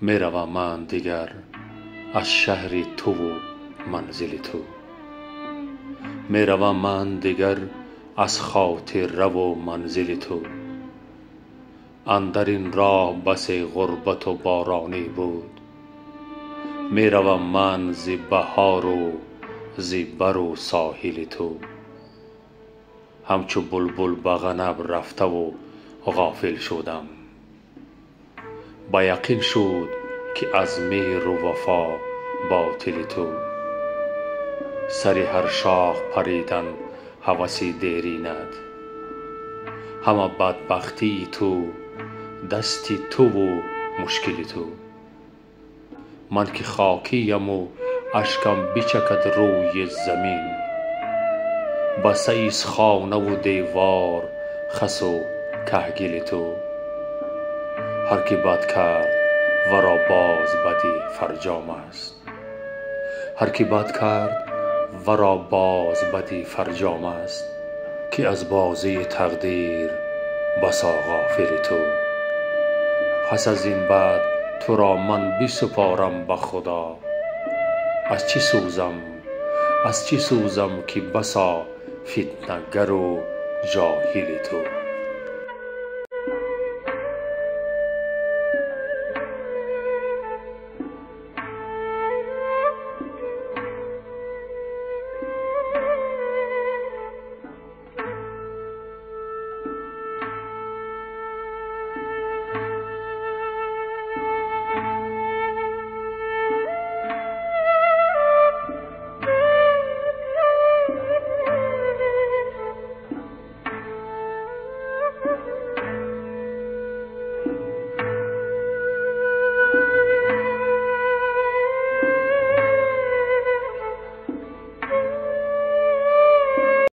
می روم من دیگر از شهر تو و منزل تو. می روم من دیگر از خاطر رو و منزل تو. اندر این راه بسی غربت و بارانی بود. می روم من ز بهار و ز بر و ساحل تو. همچو بلبل به غنم رفته و غافل شدم. به یقین شد که از مهر و وفا باطل تو. سر هر شاخ پریدن هوسی دیرینت. همه بدبختی تو دستی تو و مشکل تو. من که خاکیم و اشکم بچکد روی زمین. بسته ایست خانه و دیوار خس و کهگل تو. هر که بد کرد ورا باز بدی فرجام است. هر که بد کرد ورا باز بدی فرجام است. که از بازی تقدیر بسا غافل تو. پس از این بعد تو را من بسپارم به خدا. از چه سوزم که بسا فتنه گر و جاهل تو.